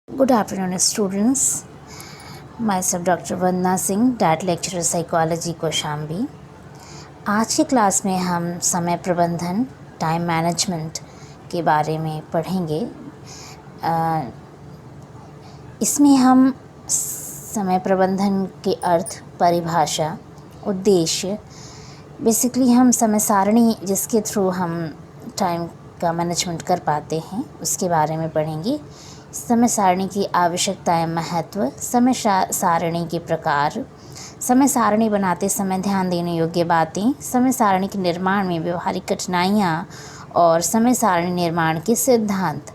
Good afternoon, students. Myself Dr. Vandana Singh, diet lecturer psychology Kaushambi. आज की class में हम समय प्रबंधन टाइम मैनेजमेंट के बारे में पढ़ेंगे। इसमें हम समय प्रबंधन के अर्थ, परिभाषा, उद्देश्य, बेसिकली हम समय सारणी जिसके थ्रू हम टाइम का मैनेजमेंट कर पाते हैं उसके बारे में पढ़ेंगे। समय सारणी की आवश्यकताएं, महत्व, समय सारणी के प्रकार, समय सारणी बनाते समय ध्यान देने योग्य बातें, समय सारणी के निर्माण में व्यवहारिक कठिनाइयाँ और समय सारणी निर्माण के सिद्धांत।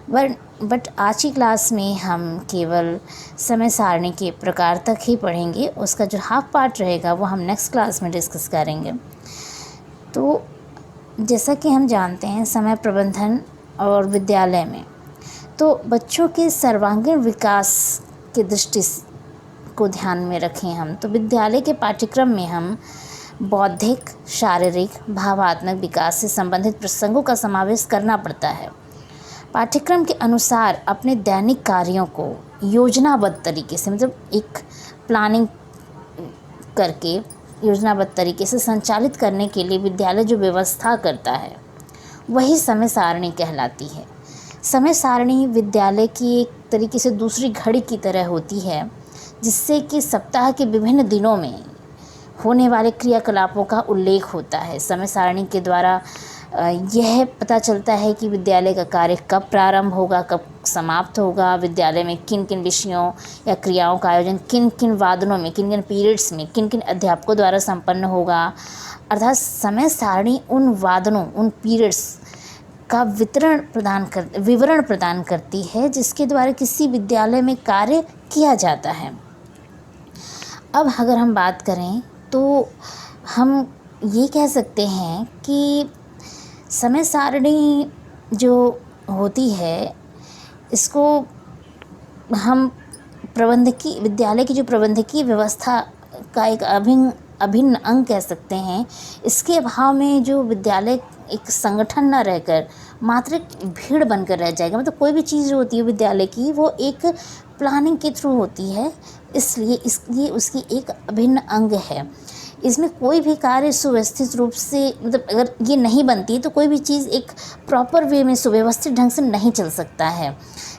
बट आज की क्लास में हम केवल समय सारणी के प्रकार तक ही पढ़ेंगे। उसका जो हाफ पार्ट रहेगा वो हम नेक्स्ट क्लास में डिस्कस करेंगे। तो जैसा कि हम जानते हैं, समय प्रबंधन और विद्यालय में तो बच्चों के सर्वांगीण विकास की दृष्टि को ध्यान में रखें हम, तो विद्यालय के पाठ्यक्रम में हम बौद्धिक, शारीरिक, भावात्मक विकास से संबंधित प्रसंगों का समावेश करना पड़ता है। पाठ्यक्रम के अनुसार अपने दैनिक कार्यों को योजनाबद्ध तरीके से, मतलब एक प्लानिंग करके योजनाबद्ध तरीके से संचालित करने के लिए विद्यालय जो व्यवस्था करता है वही समय सारणी कहलाती है। समय सारणी विद्यालय की एक तरीके से दूसरी घड़ी की तरह होती है, जिससे कि सप्ताह के विभिन्न दिनों में होने वाले क्रियाकलापों का उल्लेख होता है। समय सारणी के द्वारा यह पता चलता है कि विद्यालय का कार्य कब प्रारंभ होगा, कब समाप्त होगा, विद्यालय में किन किन विषयों या क्रियाओं का आयोजन किन किन वादनों में, किन किन पीरियड्स में, किन किन अध्यापकों द्वारा संपन्न होगा। अर्थात समय सारणी उन वादनों, उन पीरियड्स का विवरण प्रदान करती है जिसके द्वारा किसी विद्यालय में कार्य किया जाता है। अब अगर हम बात करें तो हम ये कह सकते हैं कि समय सारणी जो होती है इसको हम विद्यालय की जो प्रबंधकीय व्यवस्था का एक अभिन्न अंग कह सकते हैं। इसके अभाव में जो विद्यालय एक संगठन न रहकर मात्र एक भीड़ बनकर रह जाएगा। मतलब कोई भी चीज़ जो होती है विद्यालय की वो एक प्लानिंग के थ्रू होती है, इसलिए उसकी एक अभिन्न अंग है। इसमें कोई भी कार्य सुव्यवस्थित रूप से, मतलब अगर ये नहीं बनती तो कोई भी चीज़ एक प्रॉपर वे में सुव्यवस्थित ढंग से नहीं चल सकता है।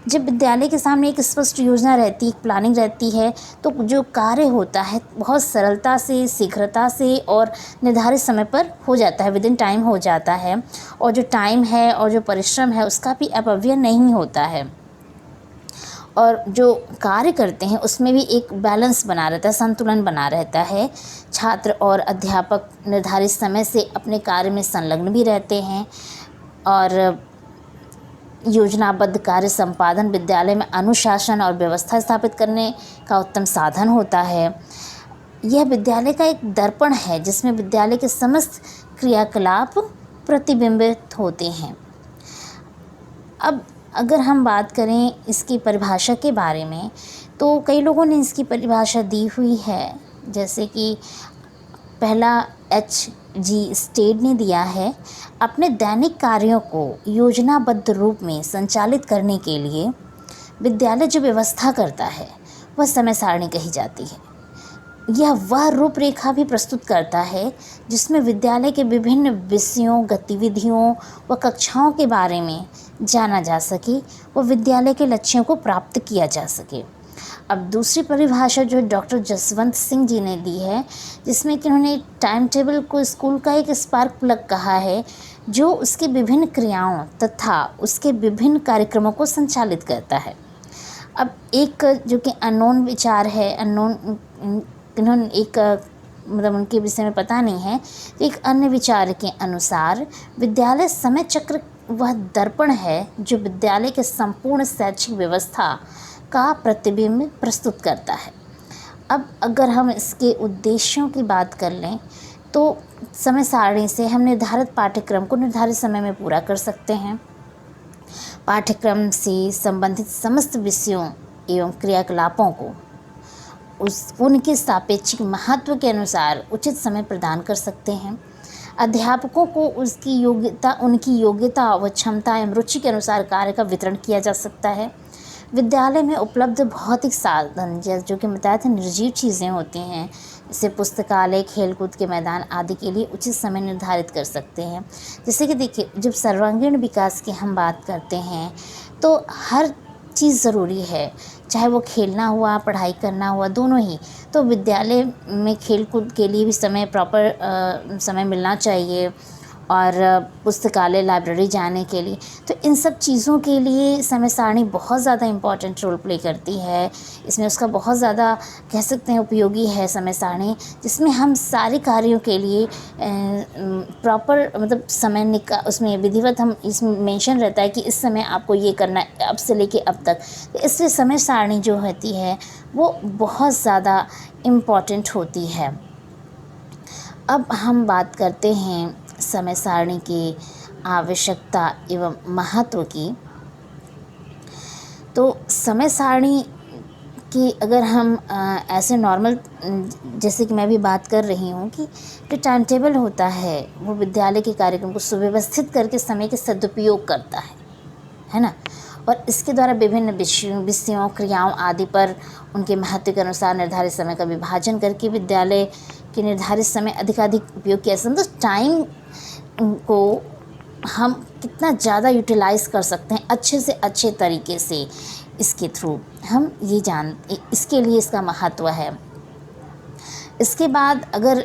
जब विद्यालय के सामने एक स्पष्ट योजना रहती, एक प्लानिंग रहती है, तो जो कार्य होता है बहुत सरलता से, शीघ्रता से और निर्धारित समय पर हो जाता है, विद इन टाइम हो जाता है। और जो टाइम है और जो परिश्रम है उसका भी अपव्यय नहीं होता है। और जो कार्य करते हैं उसमें भी एक बैलेंस बना रहता है, संतुलन बना रहता है। छात्र और अध्यापक निर्धारित समय से अपने कार्य में संलग्न भी रहते हैं और योजनाबद्ध कार्य संपादन विद्यालय में अनुशासन और व्यवस्था स्थापित करने का उत्तम साधन होता है। यह विद्यालय का एक दर्पण है जिसमें विद्यालय के समस्त क्रियाकलाप प्रतिबिंबित होते हैं। अब अगर हम बात करें इसकी परिभाषा के बारे में तो कई लोगों ने इसकी परिभाषा दी हुई है, जैसे कि पहला H.G. स्टेड ने दिया है, अपने दैनिक कार्यों को योजनाबद्ध रूप में संचालित करने के लिए विद्यालय जो व्यवस्था करता है वह समय सारणी कही जाती है। यह वह रूपरेखा भी प्रस्तुत करता है जिसमें विद्यालय के विभिन्न विषयों, गतिविधियों व कक्षाओं के बारे में जाना जा सके व विद्यालय के लक्ष्यों को प्राप्त किया जा सके। अब दूसरी परिभाषा जो डॉक्टर जसवंत सिंह जी ने दी है, जिसमें कि उन्होंने टाइम टेबल को स्कूल का एक स्पार्क प्लग कहा है जो उसके विभिन्न क्रियाओं तथा उसके विभिन्न कार्यक्रमों को संचालित करता है। अब एक जो कि अननोन विचार है, इन्होंने एक मतलब उनके विषय में पता नहीं है, एक अन्य विचार के अनुसार विद्यालय समय चक्र वह दर्पण है जो विद्यालय के संपूर्ण शैक्षिक व्यवस्था का प्रतिबिंब प्रस्तुत करता है। अब अगर हम इसके उद्देश्यों की बात कर लें तो समय सारणी से हम निर्धारित पाठ्यक्रम को निर्धारित समय में पूरा कर सकते हैं। पाठ्यक्रम से संबंधित समस्त विषयों एवं क्रियाकलापों को उनके सापेक्षिक महत्व के अनुसार उचित समय प्रदान कर सकते हैं। अध्यापकों को उनकी योग्यता व क्षमता एवं रुचि के अनुसार कार्य का वितरण किया जा सकता है। विद्यालय में उपलब्ध भौतिक साधन जो कि बताया था निर्जीव चीज़ें होती हैं, जैसे पुस्तकालय, खेलकूद के मैदान आदि के लिए उचित समय निर्धारित कर सकते हैं। जैसे कि देखिए, जब सर्वांगीण विकास की हम बात करते हैं तो हर चीज़ ज़रूरी है, चाहे वो खेलना हुआ, पढ़ाई करना हुआ, दोनों ही। तो विद्यालय में खेल-कूद के लिए भी समय प्रॉपर समय मिलना चाहिए, और पुस्तकालय, लाइब्रेरी जाने के लिए। तो इन सब चीज़ों के लिए समय सारणी बहुत ज़्यादा इम्पॉर्टेंट रोल प्ले करती है। इसमें उसका बहुत ज़्यादा कह सकते हैं उपयोगी है समय सारणी, जिसमें हम सारे कार्यों के लिए प्रॉपर मतलब समय उसमें विधिवत हम इसमें मेंशन रहता है कि इस समय आपको ये करना है, अब से लेके अब तक। तो इसलिए समय सारणी जो होती है वो बहुत ज़्यादा इम्पॉर्टेंट होती है। अब हम बात करते हैं समय सारणी की आवश्यकता एवं महत्व की। तो समय सारणी कि अगर हम ऐसे नॉर्मल जैसे कि मैं भी बात कर रही हूँ कि जो टाइम टेबल होता है वो विद्यालय के कार्यक्रम को सुव्यवस्थित करके समय के सदुपयोग करता है ना। और इसके द्वारा विभिन्न विषयों, क्रियाओं आदि पर उनके महत्व के अनुसार निर्धारित समय का विभाजन करके विद्यालय के निर्धारित समय अधिकाधिक उपयोग किया जाता है। तो टाइम को हम कितना ज़्यादा यूटिलाइज़ कर सकते हैं अच्छे से अच्छे तरीके से, इसके थ्रू हम ये इसके लिए इसका महत्व है। इसके बाद अगर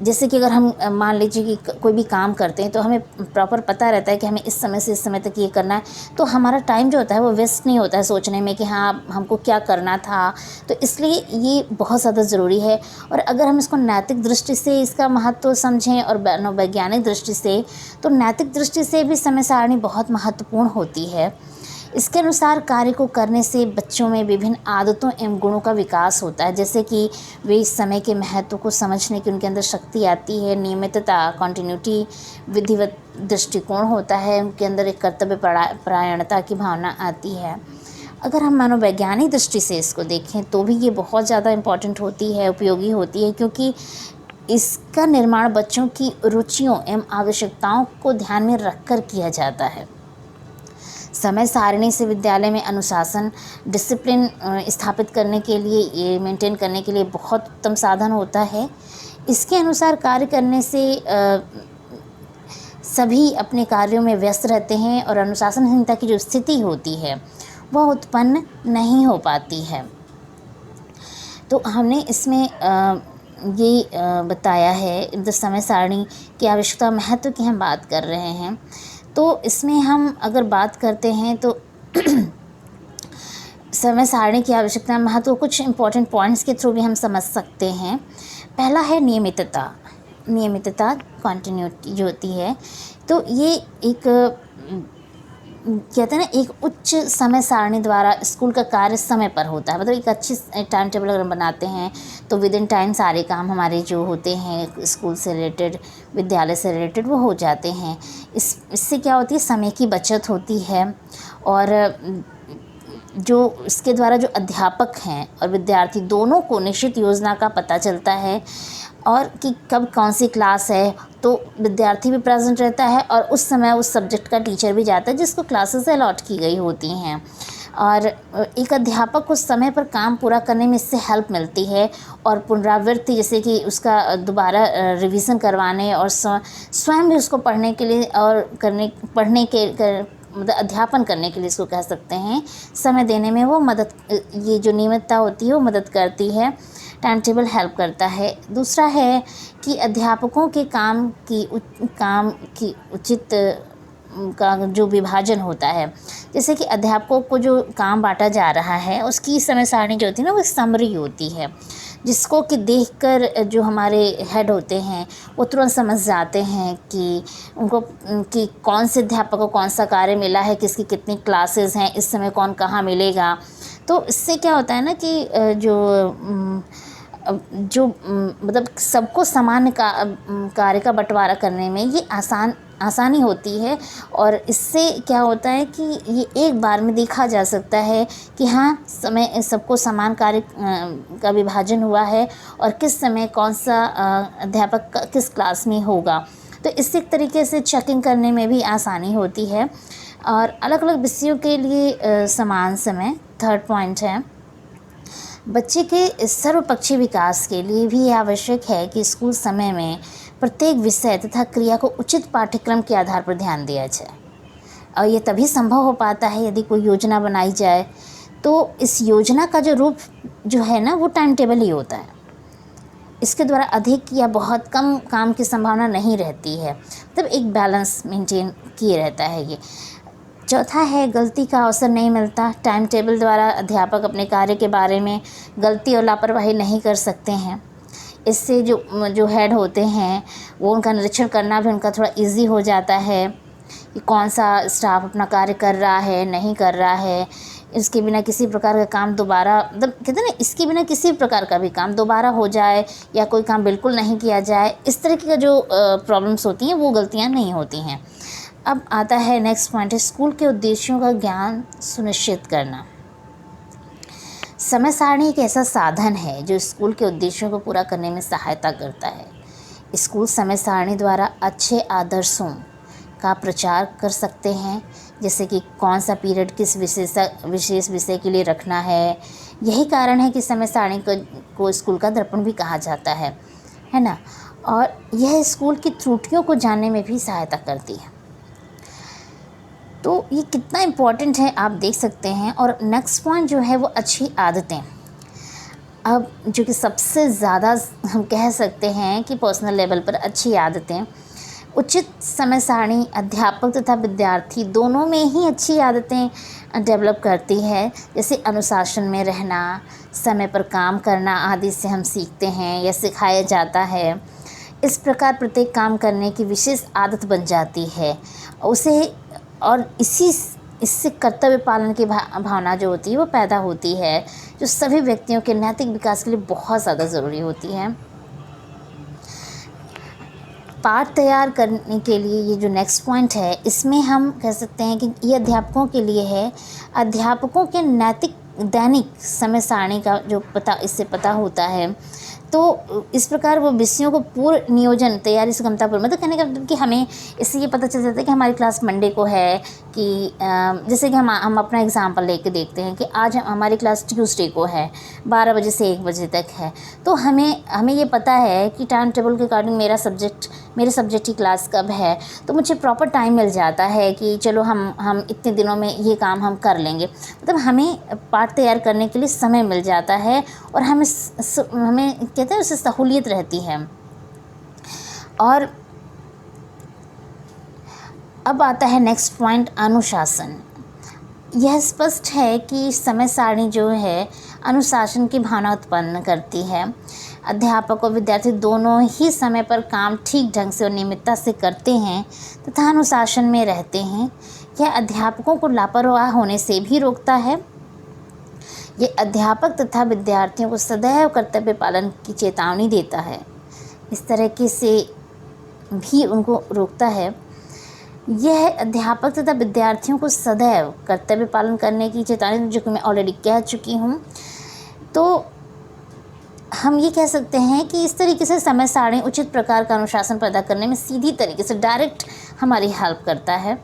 जैसे कि अगर हम मान लीजिए कि कोई भी काम करते हैं तो हमें प्रॉपर पता रहता है कि हमें इस समय से इस समय तक ये करना है, तो हमारा टाइम जो होता है वो वेस्ट नहीं होता है सोचने में कि हाँ हमको क्या करना था। तो इसलिए ये बहुत ज़्यादा ज़रूरी है। और अगर हम इसको नैतिक दृष्टि से इसका महत्व समझें और वैज्ञानिक दृष्टि से, तो नैतिक दृष्टि से भी समय सारणी बहुत महत्वपूर्ण होती है। इसके अनुसार कार्य को करने से बच्चों में विभिन्न आदतों एवं गुणों का विकास होता है, जैसे कि वे इस समय के महत्व को समझने की उनके अंदर शक्ति आती है, नियमितता, कॉन्टिन्यूटी, विधिवत दृष्टिकोण होता है, उनके अंदर एक कर्तव्य परायणता की भावना आती है। अगर हम मनोवैज्ञानिक दृष्टि से इसको देखें तो भी ये बहुत ज़्यादा इम्पॉर्टेंट होती है, उपयोगी होती है, क्योंकि इसका निर्माण बच्चों की रुचियों एवं आवश्यकताओं को ध्यान में रखकर किया जाता है। समय सारणी से विद्यालय में अनुशासन, डिसिप्लिन स्थापित करने के लिए, ये मेंटेन करने के लिए बहुत उत्तम साधन होता है। इसके अनुसार कार्य करने से सभी अपने कार्यों में व्यस्त रहते हैं और अनुशासनहीनता की जो स्थिति होती है वह उत्पन्न नहीं हो पाती है। तो हमने इसमें ये बताया है, समय सारणी की आवश्यकता, महत्व की हम बात कर रहे हैं। तो इसमें हम अगर बात करते हैं तो समय सारणी की आवश्यकता, महत्व कुछ इम्पॉर्टेंट पॉइंट्स के थ्रू भी हम समझ सकते हैं। पहला है नियमितता। कॉन्टिन्यूटी जो होती है, तो ये एक कहते हैं ना, एक उच्च समय सारणी द्वारा स्कूल का कार्य समय पर होता है। मतलब एक अच्छी टाइम टेबल अगर हम बनाते हैं तो विद इन टाइम सारे काम हमारे जो होते हैं स्कूल से रिलेटेड, विद्यालय से रिलेटेड, वो हो जाते हैं। इससे क्या होती है, समय की बचत होती है। और जो इसके द्वारा जो अध्यापक हैं और विद्यार्थी दोनों को निश्चित योजना का पता चलता है, और कि कब कौन सी क्लास है, तो विद्यार्थी भी प्रेजेंट रहता है और उस समय उस सब्जेक्ट का टीचर भी जाता है जिसको क्लासेस अलॉट की गई होती हैं। और एक अध्यापक को समय पर काम पूरा करने में इससे हेल्प मिलती है, और पुनरावृत्ति, जैसे कि उसका दोबारा रिवीजन करवाने और स्वयं भी उसको पढ़ने के लिए और मतलब अध्यापन करने के लिए इसको कह सकते हैं, समय देने में वो ये जो नियमितता होती है वो मदद करती है। टाइम टेबल हेल्प करता है। दूसरा है कि अध्यापकों के काम की उचित का जो विभाजन होता है, जैसे कि अध्यापकों को जो काम बांटा जा रहा है उसकी समय सारणी जो होती है ना, वो समरी होती है, जिसको कि देखकर जो हमारे हेड होते हैं वो तुरंत समझ जाते हैं कि उनको कि कौन से अध्यापक को कौन सा कार्य मिला है, किसकी कितनी क्लासेस हैं, इस समय कौन कहाँ मिलेगा। तो इससे क्या होता है ना कि जो मतलब सबको समान कार्य का बंटवारा करने में ये आसानी होती है। और इससे क्या होता है कि ये एक बार में देखा जा सकता है कि हाँ, समय सबको समान कार्य का विभाजन हुआ है और किस समय कौन सा अध्यापक किस क्लास में होगा। तो इससे एक तरीके से चेकिंग करने में भी आसानी होती है। और अलग अलग विषयों के लिए समान समय। थर्ड पॉइंट है, बच्चे के सर्वपक्षीय विकास के लिए भी आवश्यक है कि स्कूल समय में प्रत्येक विषय तथा क्रिया को उचित पाठ्यक्रम के आधार पर ध्यान दिया जाए। और ये तभी संभव हो पाता है यदि कोई योजना बनाई जाए। तो इस योजना का जो रूप जो है ना, वो टाइम टेबल ही होता है। इसके द्वारा अधिक या बहुत कम काम की संभावना नहीं रहती है, मतलब एक बैलेंस मेंटेन किए रहता है ये। चौथा है, गलती का अवसर नहीं मिलता। टाइम टेबल द्वारा अध्यापक अपने कार्य के बारे में गलती और लापरवाही नहीं कर सकते हैं। इससे जो हेड होते हैं वो उनका निरीक्षण करना भी उनका थोड़ा इजी हो जाता है कि कौन सा स्टाफ अपना कार्य कर रहा है, नहीं कर रहा है। इसके बिना किसी प्रकार का काम दोबारा, मतलब कहते हैं ना, इसके बिना किसी प्रकार का भी काम दोबारा हो जाए या कोई काम बिल्कुल नहीं किया जाए, इस तरह की का जो प्रॉब्लम्स होती हैं वो गलतियाँ नहीं होती हैं। अब आता है नेक्स्ट पॉइंट है, स्कूल के उद्देश्यों का ज्ञान सुनिश्चित करना। समय सारणी एक ऐसा साधन है जो स्कूल के उद्देश्यों को पूरा करने में सहायता करता है। स्कूल समय सारणी द्वारा अच्छे आदर्शों का प्रचार कर सकते हैं, जैसे कि कौन सा पीरियड किस विशेष विषय के लिए रखना है। यही कारण है कि समय सारणी को स्कूल का दर्पण भी कहा जाता है ना। और यह स्कूल की त्रुटियों को जानने में भी सहायता करती है। तो ये कितना इम्पोर्टेंट है आप देख सकते हैं। और नेक्स्ट पॉइंट जो है वो अच्छी आदतें। अब जो कि सबसे ज़्यादा हम कह सकते हैं कि पर्सनल लेवल पर अच्छी आदतें, उचित समय सारणी अध्यापक तथा विद्यार्थी दोनों में ही अच्छी आदतें डेवलप करती है। जैसे अनुशासन में रहना, समय पर काम करना आदि से हम सीखते हैं या सिखाया जाता है। इस प्रकार प्रत्येक काम करने की विशेष आदत बन जाती है उसे, और इससे कर्तव्य पालन की भावना जो होती है वो पैदा होती है, जो सभी व्यक्तियों के नैतिक विकास के लिए बहुत ज़्यादा ज़रूरी होती है। पाठ तैयार करने के लिए ये जो नेक्स्ट पॉइंट है, इसमें हम कह सकते हैं कि ये अध्यापकों के लिए है। अध्यापकों के नैतिक दैनिक समय सारणी का जो इससे पता होता है, तो इस प्रकार वो विषयों को पूर्ण नियोजन तैयारी से गंभीरतापूर्वक, मतलब कहने का मतलब कि हमें इससे ये पता चल जाता है कि हमारी क्लास मंडे को है, कि जैसे कि हम अपना एग्जांपल लेके देखते हैं कि आज हमारी क्लास ट्यूसडे को है, 12 बजे से 1 बजे तक है। तो हमें ये पता है कि टाइम टेबल के अकॉर्डिंग मेरे सब्जेक्ट की क्लास कब है, तो मुझे प्रॉपर टाइम मिल जाता है कि चलो हम इतने दिनों में ये काम हम कर लेंगे। मतलब हमें पाठ तैयार करने के लिए समय मिल जाता है और हमें कहते हैं उससे सहूलियत रहती है। और अब आता है नेक्स्ट पॉइंट, अनुशासन। यह स्पष्ट है कि समय सारणी जो है अनुशासन की भावना उत्पन्न करती है। अध्यापक और विद्यार्थी दोनों ही समय पर काम ठीक ढंग से और नियमितता से करते हैं तथा अनुशासन में रहते हैं। यह अध्यापकों को लापरवाह होने से भी रोकता है। ये अध्यापक तथा विद्यार्थियों को सदैव कर्तव्य पालन की चेतावनी देता है। इस तरह से भी उनको रोकता है। यह अध्यापक तथा विद्यार्थियों को सदैव कर्तव्य पालन करने की चेतावनी, जो कि मैं ऑलरेडी कह चुकी हूँ। तो हम ये कह सकते हैं कि इस तरीके से समय सारणी उचित प्रकार का अनुशासन पैदा करने में सीधी तरीके से डायरेक्ट हमारी हेल्प करता है।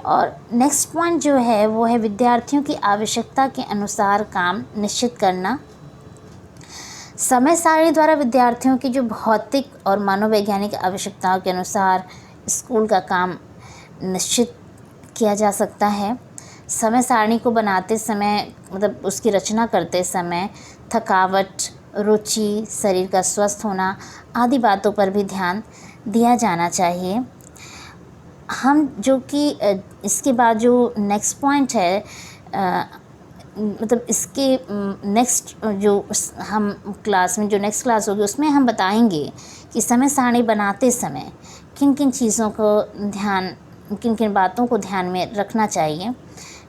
और नेक्स्ट पॉइंट जो है वो है विद्यार्थियों की आवश्यकता के अनुसार काम निश्चित करना। समय सारणी द्वारा विद्यार्थियों की जो भौतिक और मनोवैज्ञानिक आवश्यकताओं के अनुसार स्कूल का काम निश्चित किया जा सकता है। समय सारणी को बनाते समय, मतलब उसकी रचना करते समय, थकावट, रुचि, शरीर का स्वस्थ होना आदि बातों पर भी ध्यान दिया जाना चाहिए। हम जो कि इसके बाद जो नेक्स्ट पॉइंट है, मतलब इसके नेक्स्ट जो हम क्लास में जो नेक्स्ट क्लास होगी उसमें हम बताएंगे कि समय सारणी बनाते समय किन किन चीज़ों को किन किन बातों को ध्यान में रखना चाहिए।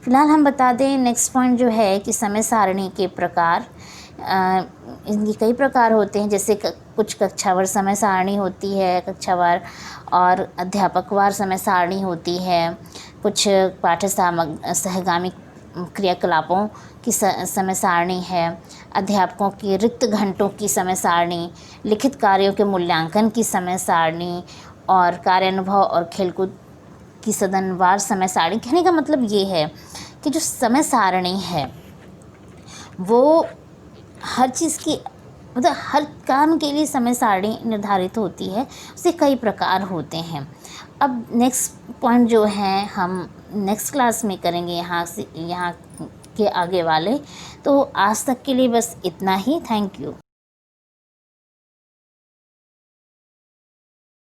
फ़िलहाल हम बता दें नेक्स्ट पॉइंट जो है कि समय सारणी के प्रकार, इनके कई प्रकार होते हैं। जैसे कुछ कक्षावार समय सारणी होती है, कक्षावार और अध्यापकवार समय सारणी होती है। कुछ पाठ्य सहगामी क्रियाकलापों की समय सारणी है। अध्यापकों की रिक्त घंटों की समय सारणी, लिखित कार्यों के मूल्यांकन की समय सारणी, और कार्यानुभव और खेलकूद की सदनवार समय सारणी, कहने का मतलब ये है कि जो समय सारणी है वो हर चीज़ की, मतलब हर काम के लिए समय सारणी निर्धारित होती है, उसके कई प्रकार होते हैं। अब नेक्स्ट पॉइंट जो है हम नेक्स्ट क्लास में करेंगे, यहाँ के आगे वाले। तो आज तक के लिए बस इतना ही। Thank you.